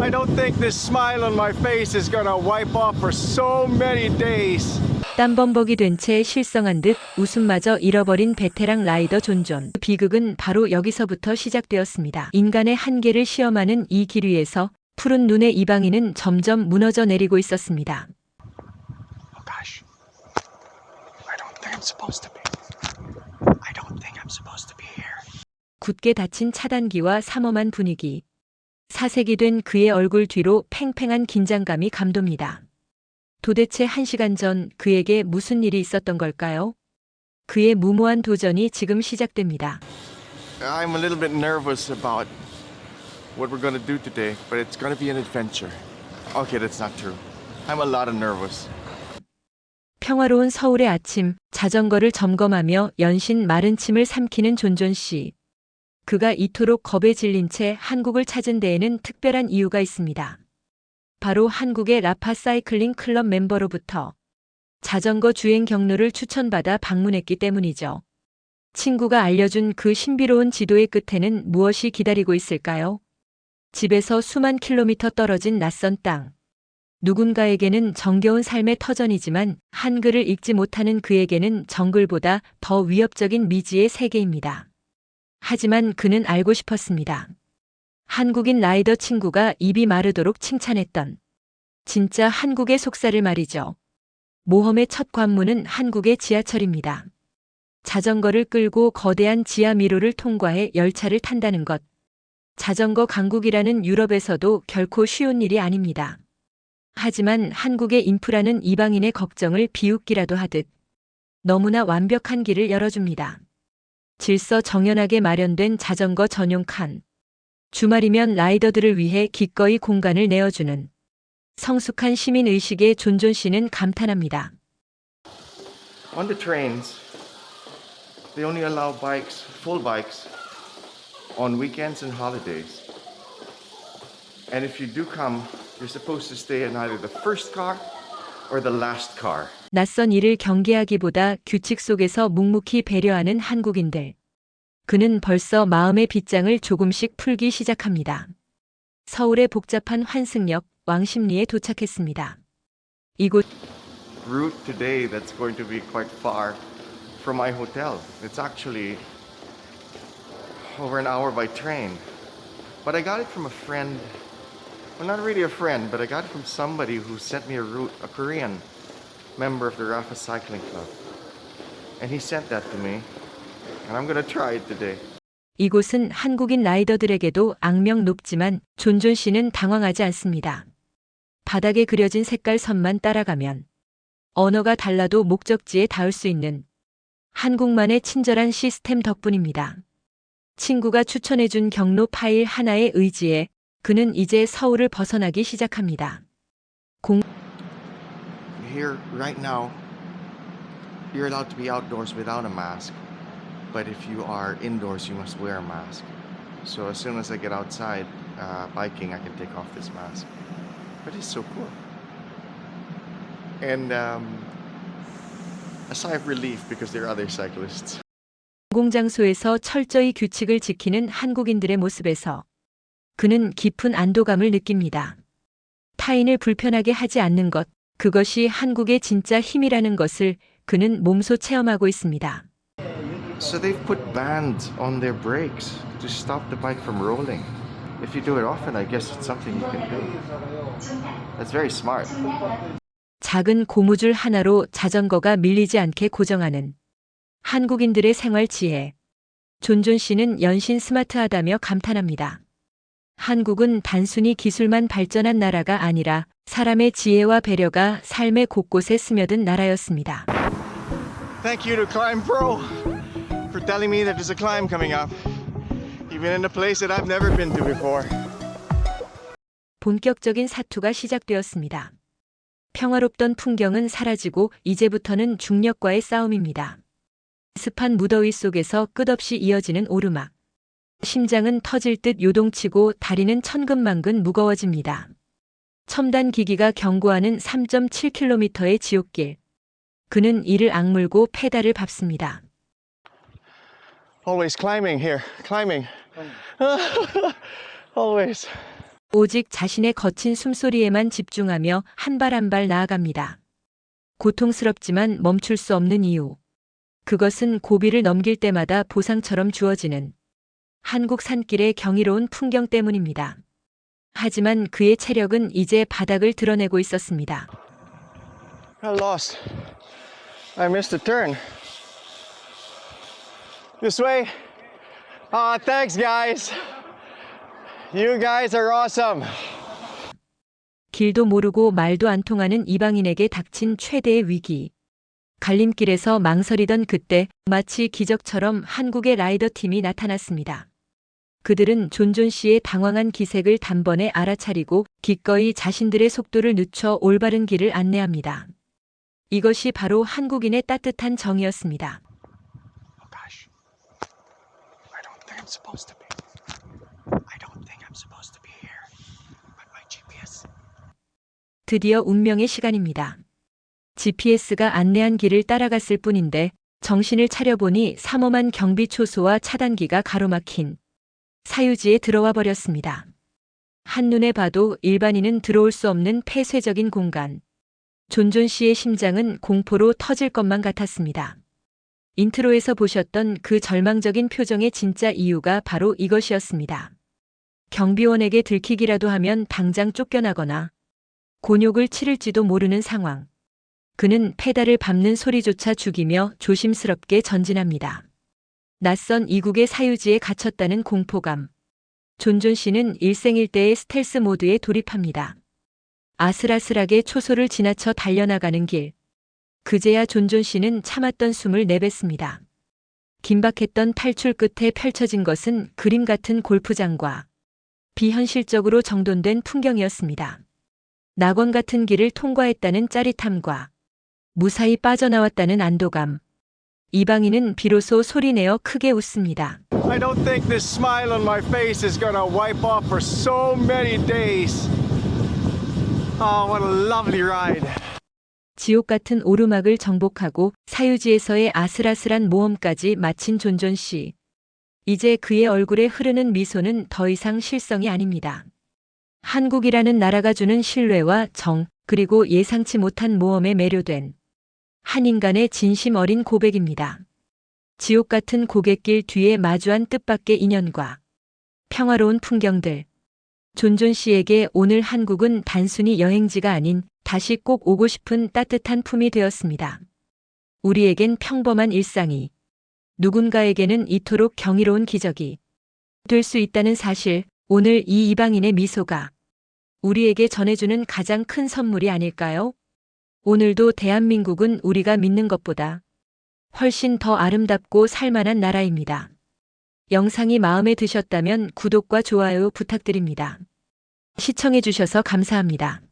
I don't think this smile on my face is gonna wipe off for so many days. 땀범벅이 된 채 실성한 듯 웃음마저 잃어버린 베테랑 라이더 존존. 비극은 바로 여기서부터 시작되었습니다. 인간의 한계를 시험하는 이 길 위에서 푸른 눈의 이방인은 점점 무너져 내리고 있었습니다. Oh gosh. I don't think I'm supposed to be. I don't think I'm supposed to be here. 굳게 닫힌 차단기와 삼엄한 분위기. 사색이 된 그의 얼굴 뒤로 팽팽한 긴장감이 감돕니다. 도대체 1시간 전 그에게 무슨 일이 있었던 걸까요? 그의 무모한 도전이 지금 시작됩니다. I'm a little bit nervous about what we're gonna do today, but it's gonna be an adventure. Okay, that's not true. I'm a lot of nervous. 평화로운 서울의 아침, 자전거를 점검하며 연신 마른 침을 삼키는 존존 씨. 그가 이토록 겁에 질린 채 한국을 찾은 데에는 특별한 이유가 있습니다. 바로 한국의 라파 사이클링 클럽 멤버로부터 자전거 주행 경로를 추천받아 방문했기 때문이죠. 친구가 알려준 그 신비로운 지도의 끝에는 무엇이 기다리고 있을까요? 집에서 수만 킬로미터 떨어진 낯선 땅. 누군가에게는 정겨운 삶의 터전이지만 한글을 읽지 못하는 그에게는 정글보다 더 위협적인 미지의 세계입니다. 하지만 그는 알고 싶었습니다. 한국인 라이더 친구가 입이 마르도록 칭찬했던 진짜 한국의 속살을 말이죠. 모험의 첫 관문은 한국의 지하철입니다. 자전거를 끌고 거대한 지하 미로를 통과해 열차를 탄다는 것. 자전거 강국이라는 유럽에서도 결코 쉬운 일이 아닙니다. 하지만 한국의 인프라는 이방인의 걱정을 비웃기라도 하듯 너무나 완벽한 길을 열어줍니다. 질서정연하게 마련된 자전거 전용 칸. 주말이면 라이더들을 위해 기꺼이 공간을 내어주는 성숙한 시민의식의 존존 씨는 감탄합니다. On the trains, they only allow bikes, full bikes, on weekends and holidays. And if you do come, you're supposed to stay in either the first car or the last car. 낯선 일을 경계하기보다 규칙 속에서 묵묵히 배려하는 한국인들. 그는 벌써 마음의 빗장을 조금씩 풀기 시작합니다. 서울의 복잡한 환승역 왕십리에 도착했습니다. 이곳 Route today that's going to be quite far from my hotel. It's actually over an hour by train. But I got it from a friend. Well, not really a friend, but I got it from somebody who sent me a route, a Korean member of the Rafa Cycling Club. And he sent that to me. And I'm gonna try it today. 이곳은 한국인 라이더들에게도 악명 높지만 존존 씨는 당황하지 않습니다. 바닥에 그려진 색깔 선만 따라가면 언어가 달라도 목적지에 닿을 수 있는 한국만의 친절한 시스템 덕분입니다. 친구가 추천해준 경로 파일 하나의 의지에 그는 이제 서울을 벗어나기 시작합니다. Here, right now, you're allowed to be outdoors without a mask. But if you are indoors, you must wear a mask. So as soon as I get outside biking, I can take off this mask. But it's so cool. And a sigh of relief because there are other cyclists. 공공장소에서 철저히 규칙을 지키는 한국인들의 모습에서 그는 깊은 안도감을 느낍니다. 타인을 불편하게 하지 않는 것, 그것이 한국의 진짜 힘이라는 것을 그는 몸소 체험하고 있습니다. So they've put bands on their brakes to stop the bike from rolling. If you do it often, I guess it's something you can do. That's very smart. 작은 고무줄 하나로 자전거가 밀리지 않게 고정하는 한국인들의 생활 지혜. 존존 씨는 연신 스마트하다며 감탄합니다. 한국은 단순히 기술만 발전한 나라가 아니라 사람의 지혜와 배려가 삶의 곳곳에 스며든 나라였습니다. Thank you to Climb Pro for telling me that there's a climb coming up, even in a place that I've never been to before. 본격적인 사투가 시작되었습니다. 평화롭던 풍경은 사라지고 이제부터는 중력과의 싸움입니다. 습한 무더위 속에서 끝없이 이어지는 오르막. 심장은 터질 듯 요동치고 다리는 천근만근 무거워집니다. 첨단 기기가 경고하는 3.7km의 지옥길. 그는 이를 악물고 페달을 밟습니다. Always climbing here, climbing. Always. 오직 자신의 거친 숨소리에만 집중하며 한 발 한 발 나아갑니다. 고통스럽지만 멈출 수 없는 이유. 그것은 고비를 넘길 때마다 보상처럼 주어지는 한국 산길의 경이로운 풍경 때문입니다. 하지만 그의 체력은 이제 바닥을 드러내고 있었습니다. I lost. I missed a turn. This way. Thanks, guys. You guys are awesome. 길도 모르고 말도 안 통하는 이방인에게 닥친 최대의 위기. 갈림길에서 망설이던 그때 마치 기적처럼 한국의 라이더 팀이 나타났습니다. 그들은 존존 씨의 당황한 기색을 단번에 알아차리고 기꺼이 자신들의 속도를 늦춰 올바른 길을 안내합니다. 이것이 바로 한국인의 따뜻한 정이었습니다. Oh gosh. I don't think I'm supposed to be. I don't think I'm supposed to be here. But my GPS. 드디어 운명의 시간입니다. GPS가 안내한 길을 따라갔을 뿐인데 정신을 차려보니 삼엄한 경비 초소와 차단기가 가로막힌 사유지에 들어와 버렸습니다. 한눈에 봐도 일반인은 들어올 수 없는 폐쇄적인 공간. 존존 씨의 심장은 공포로 터질 것만 같았습니다. 인트로에서 보셨던 그 절망적인 표정의 진짜 이유가 바로 이것이었습니다. 경비원에게 들키기라도 하면 당장 쫓겨나거나 곤욕을 치를지도 모르는 상황. 그는 페달을 밟는 소리조차 죽이며 조심스럽게 전진합니다. 낯선 이국의 사유지에 갇혔다는 공포감. 존존 씨는 일생일대의 스텔스 모드에 돌입합니다. 아슬아슬하게 초소를 지나쳐 달려나가는 길. 그제야 존존 씨는 참았던 숨을 내뱉습니다. 긴박했던 탈출 끝에 펼쳐진 것은 그림 같은 골프장과 비현실적으로 정돈된 풍경이었습니다. 낙원 같은 길을 통과했다는 짜릿함과 무사히 빠져나왔다는 안도감. 이방인은 비로소 소리내어 크게 웃습니다. I don't think this smile on my face is gonna wipe off for so many days. Oh, what a lovely ride. 지옥 같은 오르막을 정복하고 사유지에서의 아슬아슬한 모험까지 마친 존존 씨. 이제 그의 얼굴에 흐르는 미소는 더 이상 실성이 아닙니다. 한국이라는 나라가 주는 신뢰와 정, 그리고 예상치 못한 모험에 매료된 한 인간의 진심 어린 고백입니다. 지옥 같은 고갯길 뒤에 마주한 뜻밖의 인연과 평화로운 풍경들. 존존 씨에게 오늘 한국은 단순히 여행지가 아닌 다시 꼭 오고 싶은 따뜻한 품이 되었습니다. 우리에겐 평범한 일상이, 누군가에게는 이토록 경이로운 기적이 될 수 있다는 사실, 오늘 이 이방인의 미소가 우리에게 전해주는 가장 큰 선물이 아닐까요? 오늘도 대한민국은 우리가 믿는 것보다 훨씬 더 아름답고 살만한 나라입니다. 영상이 마음에 드셨다면 구독과 좋아요 부탁드립니다. 시청해주셔서 감사합니다.